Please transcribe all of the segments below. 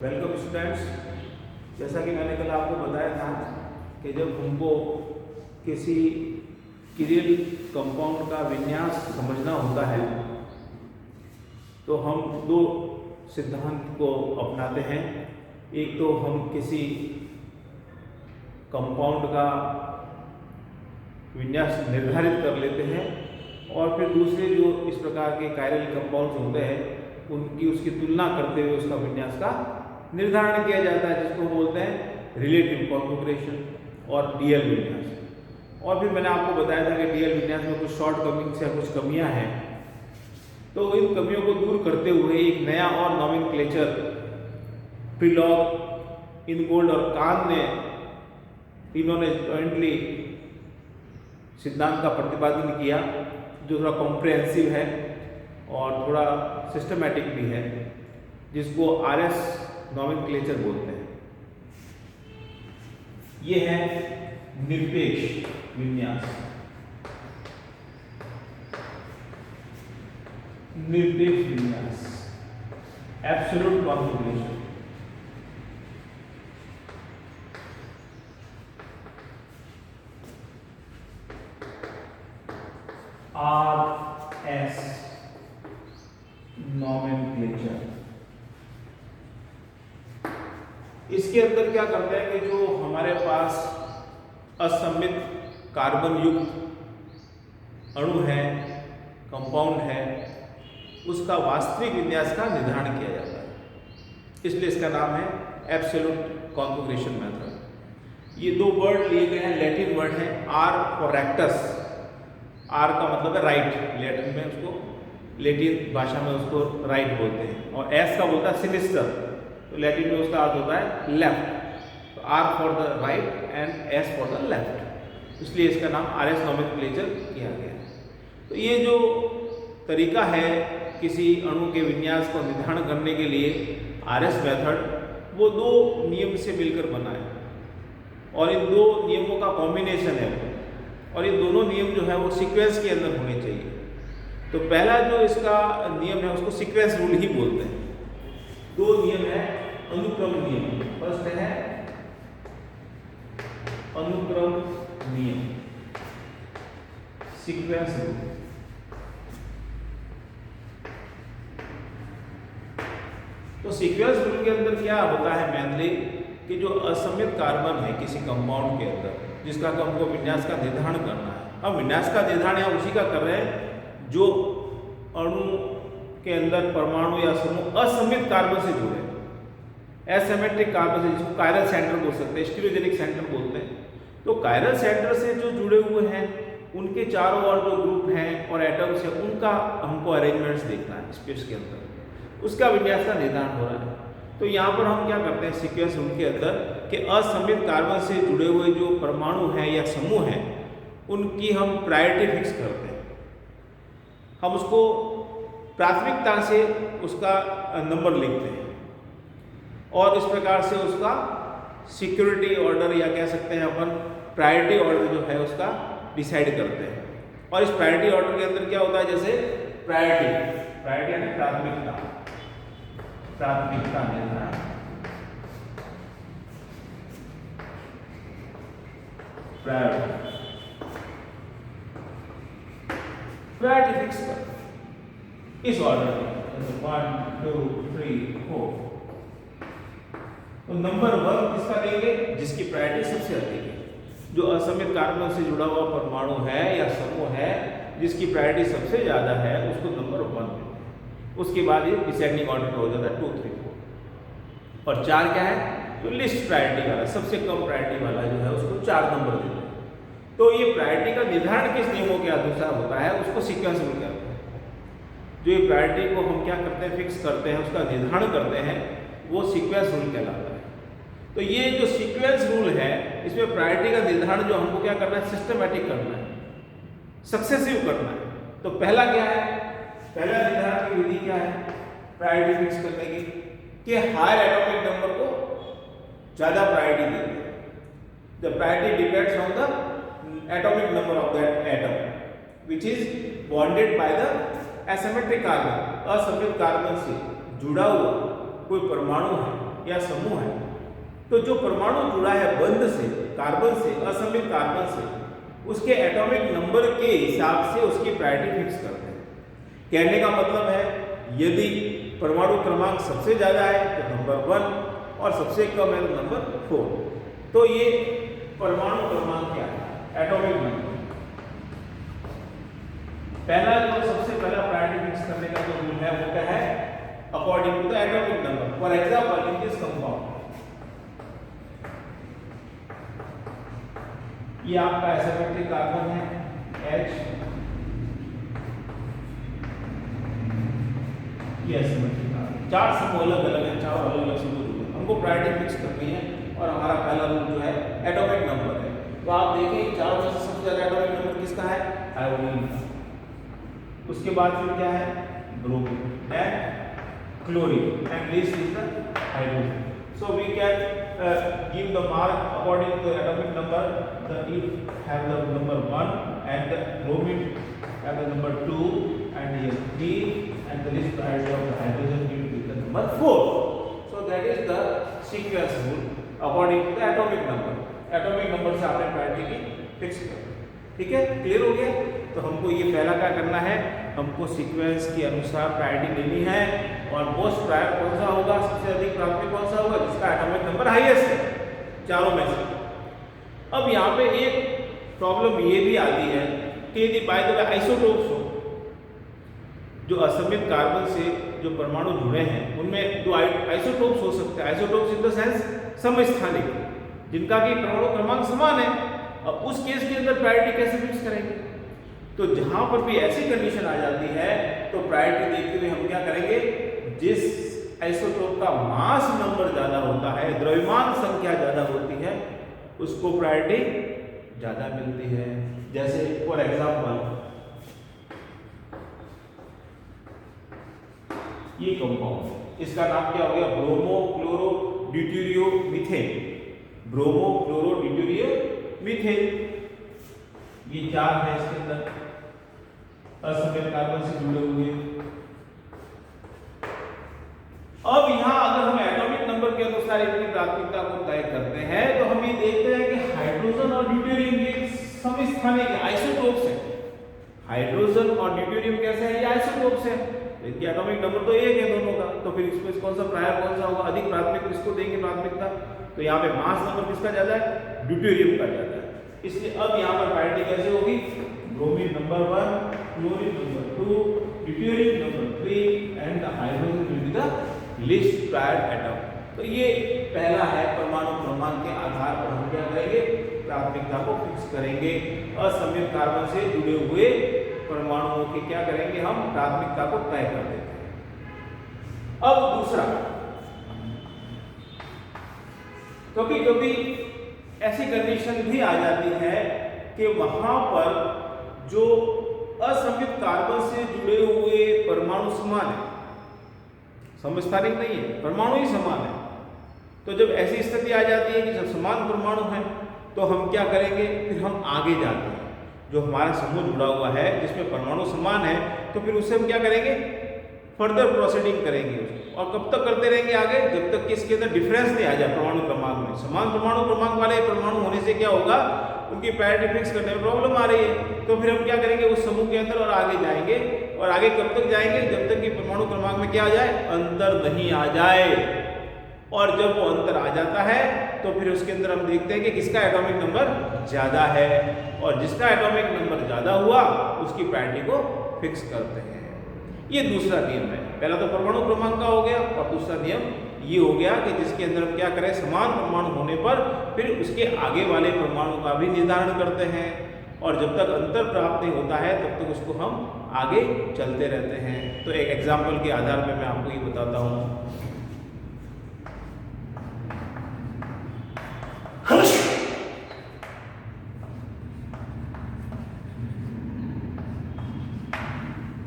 Welcome students. जैसा कि मैंने कल आपको बताया था कि जब हमको किसी किरिल कंपाउंड का विन्यास समझना होता है तो हम दो सिद्धांत को अपनाते हैं। एक तो हम किसी कंपाउंड का विन्यास निर्धारित कर लेते हैं और फिर दूसरे जो इस प्रकार के कायरल कंपाउंड्स होते हैं उसकी तुलना करते हुए उसका विन्यास का निर्धारण किया जाता है, जिसको बोलते हैं रिलेटिव कॉन्फ़िगरेशन और डीएल विन्यास। और फिर मैंने आपको बताया था कि डीएल विन्यास में कुछ शॉर्ट कमिंग्स या कुछ कमियां हैं, तो इन कमियों को दूर करते हुए एक नया और नॉमेनक्लेचर प्रिलॉग, इनगोल्ड और कान ने इन्होंने जॉइंटली सिद्धांत का प्रतिपादन किया, जो थोड़ा कॉम्प्रिहेंसिव है और थोड़ा सिस्टमैटिक भी है, जिसको आरएस नॉमेनक्लेचर बोलते हैं। ये है निरपेक्ष विन्यास। निरपेक्ष विन्यास, एब्सोल्यूट कॉन्फ़िगरेशन। RS nomenclature. इसके अंदर क्या करते हैं कि जो हमारे पास असममित कार्बन युक्त अणु है, कंपाउंड है, उसका वास्तविक विन्यास का निर्धारण किया जाता है। इसलिए इसका नाम है एब्सोल्यूट कॉन्फ़िगरेशन मेथड। ये दो वर्ड लिए गए हैं, लैटिन वर्ड है आर फॉर रेक्टस। आर का मतलब है राइट, लैटिन में उसको, लैटिन भाषा में उसको राइट बोलते हैं, और एस का बोलता है सिनिस्टर, तो लैटिन में उसका अर्थ होता है लेफ्ट। तो R for the right and S for the left, इसलिए इसका नाम आरएस नॉमेनक्लेचर किया गया है। तो ये जो तरीका है किसी अणु के विन्यास को निर्धारण करने के लिए, आरएस मेथड, वो दो नियम से मिलकर बना है और इन दो नियमों का कॉम्बिनेशन है, और ये दोनों नियम जो है वो सीक्वेंस के अंदर होने चाहिए। तो पहला जो इसका नियम है उसको सीक्वेंस रूल ही बोलते हैं। दो नियम है अनुक्रम नियम। फर्स्ट है अनुक्रम नियम, सीक्वेंस रूल। तो सीक्वेंस रूल के अंदर क्या होता है मेनली कि जो असममित कार्बन है किसी कंपाउंड के अंदर, जिसका हमको विन्यास का निर्धारण करना है। अब विन्यास का निर्धारण यहाँ उसी का कर रहे हैं जो अणु के अंदर परमाणु या समूह असममित कार्बन से जुड़े, एसिमेट्रिक कार्बन से, जिसको कायरल सेंटर बोल सकते हैं, स्टीरियोजेनिक सेंटर बोलते हैं। तो कायरल सेंटर से जो जुड़े हुए हैं उनके चारों ओर जो ग्रुप हैं और एटम्स हैं, उनका हमको अरेंजमेंट्स देखना है स्पेस के अंदर, उसका विन्यास का निर्धारण हो रहा है। तो यहाँ पर हम क्या करते हैं सीक्वेंस रूल के अंदर कि असममित कार्बन से जुड़े हुए जो परमाणु हैं या समूह हैं उनकी हम प्रायोरिटी फिक्स करते हैं। हम उसको प्राथमिकता से उसका नंबर लिखते हैं और इस प्रकार से उसका सिक्योरिटी ऑर्डर या कह सकते हैं अपन प्रायोरिटी ऑर्डर जो है उसका डिसाइड करते हैं। और इस प्रायोरिटी ऑर्डर के अंदर क्या होता है, जैसे प्रायोरिटी यानी प्राथमिकता निर्धारण। प्रायोरिटी फिक्स कर इस ऑर्डर में, 1 2 3 4। तो नंबर 1 किसका देंगे, जिसकी प्रायोरिटी सबसे अधिक है। जो असममित कार्बन से जुड़ा हुआ परमाणु है या समूह है जिसकी प्रायोरिटी सबसे ज्यादा है उसको नंबर 1 देते हैं। उसके बाद ये डिसेंडिंग ऑर्डर हो जाता है 2 3 4। और 4 क्या है, तो लिस्ट प्रायोरिटी वाला, सबसे कम प्रायोरिटी वाला जो है उसको 4 नंबर देते हैं। तो ये प्रायोरिटी का निर्धारण किस नियमों के अनुसार होता है उसको सीक्वेंस रूल कहते हैं। जो ये प्रायोरिटी को हम क्या करते हैं, फिक्स करते हैं, उसका निर्धारण करते हैं, वो सीक्वेंस रूल कहलाता है। तो ये जो सीक्वेंस रूल है इसमें प्रायोरिटी का निर्धारण जो हमको क्या करना है, सिस्टमैटिक करना है, सक्सेसिव करना है। तो पहला क्या है, पहला निर्धारण की विधि क्या है प्रायोरिटी फिक्स करने की, कि हायर एटॉमिक नंबर को ज्यादा प्रायोरिटी देते हैं। The priority depends on the atomic number of that atom which is bonded by the asymmetric carbon. असममित कार्बन से जुड़ा हुआ कोई परमाणु है या समूह है, तो जो परमाणु जुड़ा है बंध से, कार्बन से, असमित कार्बन से, उसके एटॉमिक नंबर के हिसाब से उसकी प्रायोरिटी फिक्स करते हैं। कहने का मतलब है यदि परमाणु क्रमांक सबसे ज्यादा है तो नंबर 1 और सबसे कम है तो नंबर 4। तो ये परमाणु क्रमांक क्या है? Atomic number. पहला जो सबसे पहला प्रायोरिटी फिक्स करने का जो रूल है वो क्या है? According to the atomic number. For example in this compound, ये आपका एसिमेट्रिक कार्बन है H, ये एसिमेट्रिक कार्बन, 4 समूह अलग अलग है, 4 अलग अलग समूह हमको प्रायोरिटी फिक्स करनी है और हमारा पहला रूल जो है एटॉमिक नंबर है। तो आप देखिए 4 में से सबसे ज्यादा एटॉमिक नंबर किसका है? आयोडीन का। उसके बाद फिर क्या है? Bromine and chlorine and least is the hydrogen. So we can give the mark according to the atomic number. The if have the number 1 and the bromine have the number 2 and here 3 and the least priority of the hydrogen will be the number 4. So that is the sequence rule according to the atomic number. Atomic number से आपने priority की fix कर, ठीक है? Clear हो गया? तो हमको ये पहला क्या करना है? हमको सीक्वेंस के अनुसार प्रायोरिटी लेनी है और मोस्ट प्रायर कौन सा होगा, सबसे अधिक प्राथमिक कौन सा होगा, जिसका एटॉमिक नंबर हाईएस्ट है चारों में से। अब यहाँ पे एक प्रॉब्लम ये भी आती है कि यदि बाय द वे आइसोटोप्स हो, जो असमित कार्बन से जो परमाणु जुड़े हैं उनमें दो आइसोटोप्स हो सकते हैं। आइसोटोप्स इन द सेंस समस्थानिक, जिनका कि परमाणु क्रमांक समान है। अब उस केस के अंदर प्रायोरिटी कैसे फिक्स करेंगे? तो जहां पर भी ऐसी कंडीशन आ जाती है तो प्रायोरिटी देखते हुए हम क्या करेंगे? जिस आइसोटोप का मास नंबर ज्यादा होता है, द्रव्यमान संख्या ज्यादा होती है, उसको प्रायोरिटी ज्यादा मिलती है। जैसे फॉर एग्जांपल ये कंपाउंड, इसका नाम क्या हो गया? Bromo chloro deuterio methane. Bromo chloro deuterio methane, ये 4 है इसके अंदर असमित कार्बन से जुड़े हुए। अब यहां अगर हम एटॉमिक नंबर के अनुसार इनकी प्राथमिकता को तय करते हैं तो हम ये देखते हैं कि हाइड्रोजन और ड्यूटेरियम ये समस्थानिक आइसोटोप्स हैं। हाइड्रोजन और ड्यूटेरियम कैसे हैं? ये आइसोटोप्स हैं। इनकी एटॉमिक नंबर तो एक है दोनों का, तो फिर इसमें कौन सा प्रायर कौन सा होगा? अधिक प्राथमिक किसको देंगे प्राथमिकता? तो यहाँ पे मास नंबर किसका ज्यादा है? ड्यूटेरियम का ज्यादा है। इसलिए अब यहाँ पर प्रायोरिटी कैसे होगी? Bromine number 1, chlorine number 2, deuterium number 3 and the hydrogen will be the least prior atom. तो ये पहला है, परमाणु क्रमांक के आधार पर हम क्या करेंगे? प्राथमिकता को फिक्स करेंगे। असमित कार्बन से जुड़े हुए परमाणुओं की क्या करेंगे? हम प्राथमिकता को तय कर देते हैं। अब दूसरा, कभी कभी ऐसी कंडीशन भी आ जाती है कि वहां पर जो असमित कार्बन से जुड़े हुए परमाणु समान है, समस्थानिक नहीं है, परमाणु ही समान है। तो जब ऐसी स्थिति आ जाती है कि जब समान परमाणु है तो हम क्या करेंगे? फिर हम आगे जाते हैं। जो हमारा समूह जुड़ा हुआ है जिसमें परमाणु समान है, तो फिर उससे हम क्या करेंगे? फर्दर प्रोसीडिंग करेंगे। और कब तक करते रहेंगे आगे? जब तक कि इसके अंदर डिफरेंस नहीं आ जाए परमाणु क्रमांक में। समान परमाणु क्रमांक वाले परमाणु होने से क्या होगा? उनकी प्रायोरिटी फिक्स करने में प्रॉब्लम आ रही है। तो फिर हम क्या करेंगे? उस समूह के अंदर और आगे जाएंगे। और आगे कब तक जाएंगे? जब तक कि परमाणु क्रमांक में क्या आ जाए? अंतर नहीं आ जाए। और जब वो अंतर आ जाता है तो फिर उसके अंदर हम देखते हैं कि किसका एटॉमिक नंबर ज्यादा है, और जिसका एटॉमिक नंबर ज्यादा हुआ उसकी प्रायोरिटी को फिक्स करते हैं। ये दूसरा नियम है। पहला तो परमाणु क्रमांक का हो गया, और दूसरा नियम ये हो गया कि जिसके अंदर हम क्या करें? समान परमाणु होने पर फिर उसके आगे वाले परमाणु का भी निर्धारण करते हैं, और जब तक अंतर प्राप्त नहीं होता है तब तक उसको हम आगे चलते रहते हैं। तो एक एग्जाम्पल के आधार पर मैं आपको ये बताता हूँ।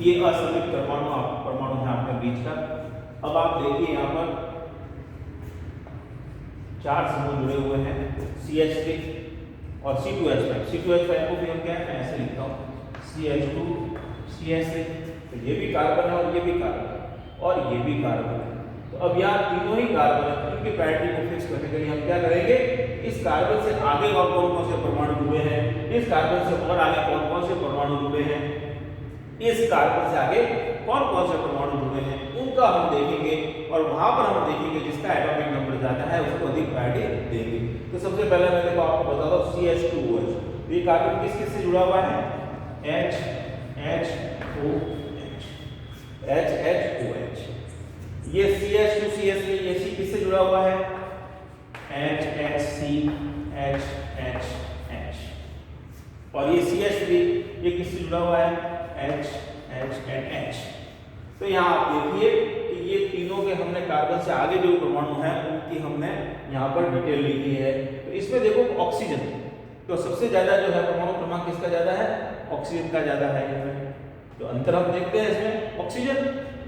ये असमित परमाणु है आपके बीच का। अब आप देखिए यहाँ पर 4 समूह जुड़े हुए हैं, CH3 और C2H5। C2H5 को भी हम क्या है? मैं ऐसे लिखता हूँ CH2 CH3। तो ये भी कार्बन है और ये भी कार्बन है और ये भी कार्बन है। तो अब यहाँ तीनों ही कार्बन है, इनकी प्रायोरिटी को फिक्स करने के लिए हम क्या करेंगे, इस कार्बन से आगे और कौन कौन से परमाणु जुड़े हैं, इस कार्बन से और आगे कौन कौन से परमाणु जुड़े हैं, इस कार्बन से आगे कौन कौन से परमाणु जुड़े हैं, उनका हम देखेंगे और वहां पर हम देखेंगे जिसका एटॉमिक नंबर ज्यादा है उसको अधिक प्रायोरिटी देंगे। तो सबसे पहले मैं देखो आपको बता दूं CH2OH, तो ये कार्बन किस किस से जुड़ा हुआ है, HHOH, ये CH2CH3 ये C किससे जुड़ा हुआ है, HHCHHH, और ये CH3 ये किससे जुड़ा हुआ है, HHNH। तो यहाँ आप देखिए कि ये तीनों के हमने कार्बन से आगे जो परमाणु हैं उनकी हमने यहाँ पर डिटेल लिखी है। तो इसमें देखो ऑक्सीजन, तो सबसे ज्यादा जो है परमाणु क्रमांक किसका ज्यादा है, ऑक्सीजन का ज्यादा है। तो अंतर हम देखते हैं इसमें ऑक्सीजन,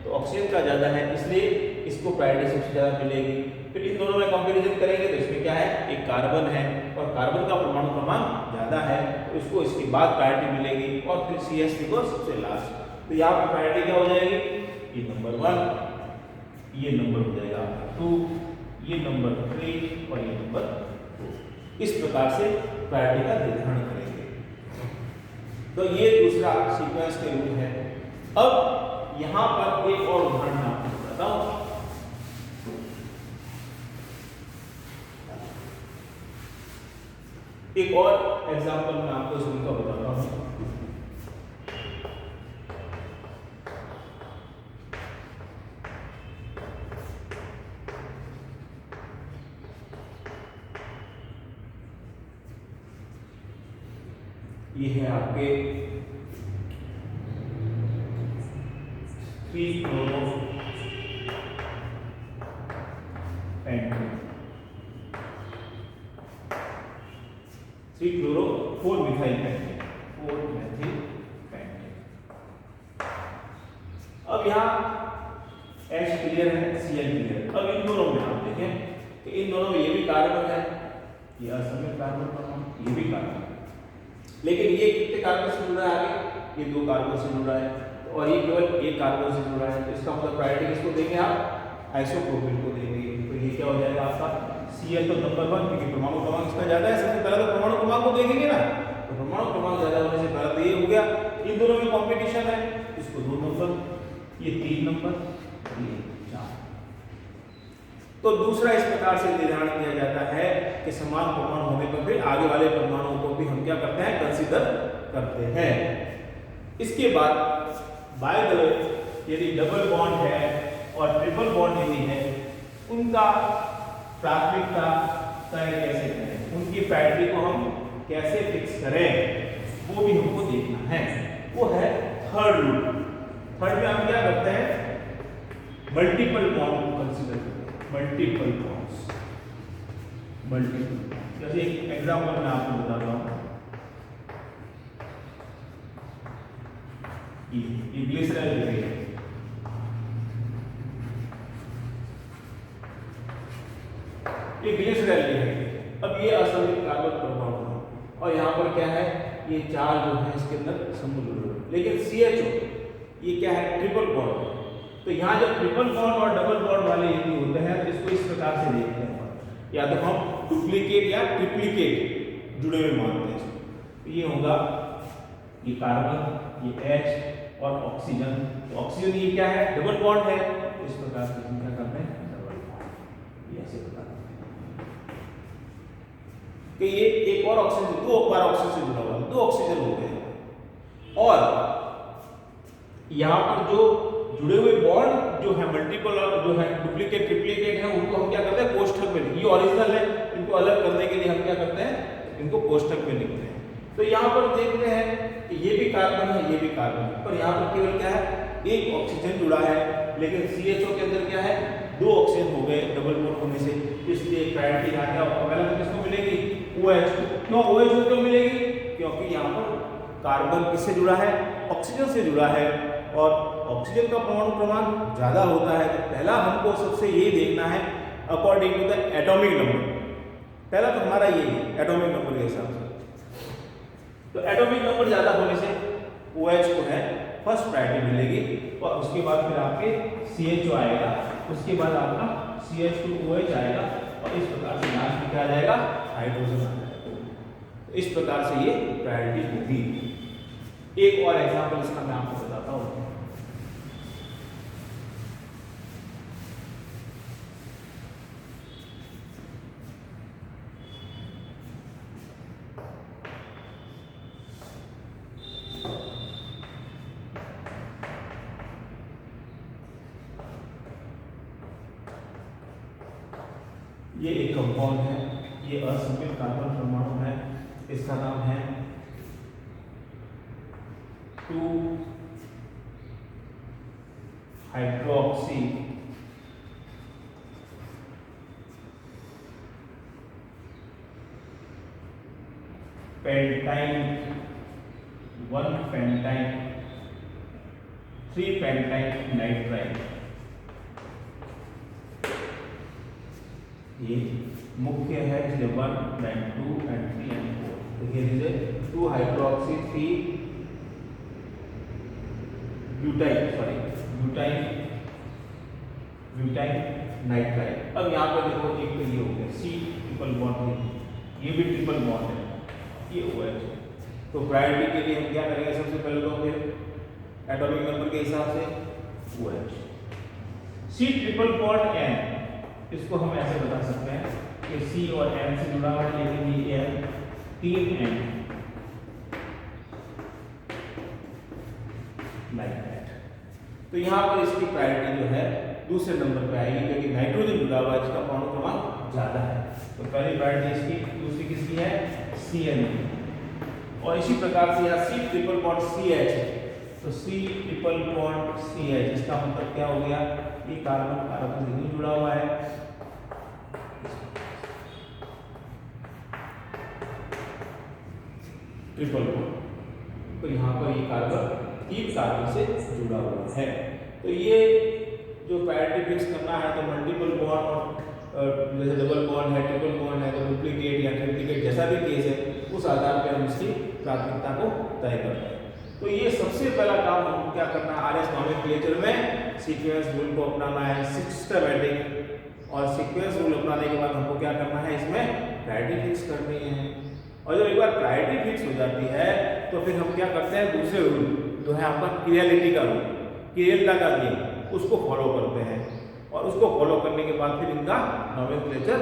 तो ऑक्सीजन का ज्यादा है इसलिए इसको प्रायोरिटी सबसे ज्यादा मिलेगी। फिर इन दोनों में कंपैरिजन करेंगे तो इसमें क्या है, एक कार्बन है और कार्बन का परमाणु क्रमांक ज्यादा है तो इसको इसके बाद प्रायोरिटी मिलेगी और फिर CH3 को सबसे लास्ट। तो यहाँ पर प्रायोरिटी क्या हो जाएगी, ये नंबर 1, ये नंबर हो जाएगा 2, ये नंबर 3 और ये नंबर 4। इस प्रकार से प्रायोरिटी का निर्धारण करेंगे। तो ये दूसरा सीक्वेंस का यूज है। अब यहाँ पर एक और उदाहरण मैं आपको बताता हूँ। एक और एग्जांपल मैं आपको इसका बताता हूँ। ये है आपके 3-chloro-4-methyl-pentane। अब यहाँ H क्लियर है, Cl क्लियर। अब इन दोनों में आप देखें कि इन दोनों में ये भी कार्बन है, ये असमित कार्बन परमाणु, ये भी कार्बन है, लेकिन ये कितने कार्बन से जुड़ा है, आगे ये 2 कार्बन से जुड़ा है और ये केवल 1 कार्बन से जुड़ा है। तो इसका मतलब प्रायोरिटी किसको देंगे, आप आइसोप्रोपिल को देंगे। तो ये क्या हो जाएगा आपका Cl तो नंबर 1, क्योंकि परमाणु क्रमांक इसका ज्यादा है। सबसे पहले तो परमाणु क्रमांक को देखेंगे ना, तो परमाणु क्रमांक ज्यादा होने से पहले तो ये हो गया। इन दोनों में कंपटीशन है, इसको 2 नंबर, ये 3 नंबर, ये 4। तो दूसरा इस प्रकार से निर्धारण किया जाता है कि समान परमाणु होने पर भी आगे वाले परमाणुओं को भी हम क्या करते हैं, कंसीडर करते हैं। इसके बाद बाय द वे यदि डबल बॉन्ड है और ट्रिपल बॉन्ड यदि है, उनका प्राथमिकता तय कैसे करें, उनकी प्रायोरिटी को हम कैसे फिक्स करें, वो भी हमको देखना है। वो है थर्ड रूल। थर्ड में हम क्या करते हैं, मल्टीपल बॉन्ड को कंसीडर करते हैं, मल्टीपल बॉन्ड्स, मल्टीपल। जैसे एक एग्जांपल मैं आपको बताता हूँ, ये ग्लिसरॉल है, ये ग्लिसरॉल है। अब ये असमित कार्बन परमाणु है और यहाँ पर क्या है, ये 4 जो है इसके अंदर समूह, लेकिन CHO ये क्या है, ट्रिपल बॉन्ड। तो यहाँ जब ट्रिपल बॉन्ड और डबल बॉन्ड वाले यदि होते हैं तो इसको इस प्रकार से देखते हैं, या तो हम डुप्लीकेट या ट्रिप्लीकेट जुड़े हुए मानते हैं। तो ये होगा ये कार्बन, ये H और ऑक्सीजन। तो ऑक्सीजन ये क्या है, डबल बॉन्ड है, तो इस प्रकार से हम क्या करते हैं, डबल बॉन्ड, ये ऐसे बता कि ये एक और ऑक्सीजन, 2 बार ऑक्सीजन से जुड़ा हुआ है, 2 ऑक्सीजन हो गए। और यहाँ पर जो जुड़े हुए बॉन्ड जो है मल्टीपल और जो है डुप्लीकेट ट्रिप्लीकेट है, उनको हम क्या करते हैं, कोष्ठक में, ये ओरिजिनल है, इनको अलग करने के लिए हम क्या करते हैं, इनको कोष्ठक में लिखते हैं। तो यहाँ पर देखते हैं कि ये भी कार्बन है, ये भी कार्बन है, पर यहाँ पर केवल क्या है, एक ऑक्सीजन जुड़ा है, लेकिन CHO के अंदर क्या है, 2 ऑक्सीजन हो गए डबल बॉन्ड होने से, इसलिए प्रायोरिटी आ गया। पहले तो किसको मिलेगी, OH। क्यों OH क्यों मिलेगी, क्योंकि यहाँ पर कार्बन किससे जुड़ा है, ऑक्सीजन से जुड़ा है और ऑक्सीजन का परमाणु क्रमांक ज्यादा होता है। तो पहला हमको सबसे ये देखना है according to the atomic number, पहला तो हमारा ये है एटॉमिक नंबर के हिसाब से। तो एटॉमिक नंबर ज्यादा होने से OH को है फर्स्ट प्रायोरिटी मिलेगी और उसके बाद फिर आपके CHO आएगा उसके बाद आपका CH2OH आएगा और इस प्रकार से लास्ट में क्या आ जाएगा, हाइड्रोजन आ जाएगा। तो इस प्रकार से ये प्रायोरिटी होगी। एक और एग्जांपल इसका मैं आपको बताता हूँ। ये एक कंपाउंड है, ये असममित कार्बन परमाणु है, इसका नाम है 2-हाइड्रोक्सी पेंटाइन 1-पेंटाइन 3-पेंटाइन नाइट्राइल। ये मुख्य है, इसलिए 1 and 2 and 3 and 4। तो here is a 2-हाइड्रोक्सी 3-ब्यूटाइन नाइट्राइल। अब यहाँ पर देखो, एक तो ये हो गया C ट्रिपल बॉन्ड, ये भी ट्रिपल बॉन्ड है, ये OH। तो प्रायोरिटी के लिए हम क्या करेंगे, सबसे पहले तो फिर एटॉमिक नंबर के हिसाब से OH। C triple bond N, इसको हम ऐसे बता सकते हैं कि C और N से जुड़ा हुआ है, लेकिन ये N 3N लाइक दैट। तो यहाँ पर इसकी प्रायोरिटी जो है दूसरे नंबर पे आएगी, क्योंकि नाइट्रोजन जुड़ा हुआ है, इसका परमाणु क्रमांक ज्यादा है। तो पहली प्रायोरिटी इसकी, दूसरी किसकी है, CN। और इसी प्रकार से यहाँ C ट्रिपल बॉन्ड CH, तो C ट्रिपल बॉन्ड CH, इसका मतलब क्या हो गया, ये कार्बन कार्बन नहीं जुड़ा हुआ है, ट्रिपल बॉन्ड। तो यहाँ पर ये कार्बन 3 कार्बन से जुड़ा हुआ है। तो ये जो प्रायोरिटी फिक्स करना है, तो मल्टीपल बॉन्ड और जैसे डबल बॉन्ड है, ट्रिपल बॉन्ड है, तो डुप्लीकेट या ट्रिप्लीकेट जैसा भी केस है, उस आधार पर हम इसकी प्राथमिकता को तय करते हैं। तो ये सबसे पहला काम हमको क्या करना है, RS नॉमेनक्लेचर में सीक्वेंस रूल को अपनाना है, सिस्टमैटिक। और सीक्वेंस रूल अपनाने के बाद हमको क्या करना है, इसमें प्रायोरिटी फिक्स करनी है। और जब एक बार प्रायोरिटी फिक्स हो जाती है, तो फिर हम क्या करते हैं, दूसरे रूल जो है आपका क्रियालिटी का रूल, क्रियलता का नियम, उसको फॉलो करते हैं। और उसको फॉलो करने के बाद फिर इनका नॉमेनक्लेचर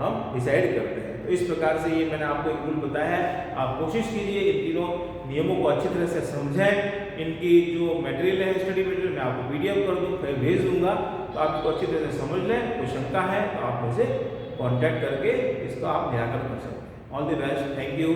हम डिसाइड करते हैं। तो इस प्रकार से ये मैंने आपको एक रूल बताया है। आप कोशिश कीजिए इन तीनों नियमों को अच्छी तरह से समझें। इनकी जो मटेरियल है, स्टडी मटेरियल, मैं आपको PDF कर दूँ, फिर भेज दूंगा, तो आप इसको अच्छी तरह से समझ लें। कोई शंका है तो आप मुझे कॉन्टैक्ट करके इसका आप निराकरण कर सकते हैं। All the best, thank you.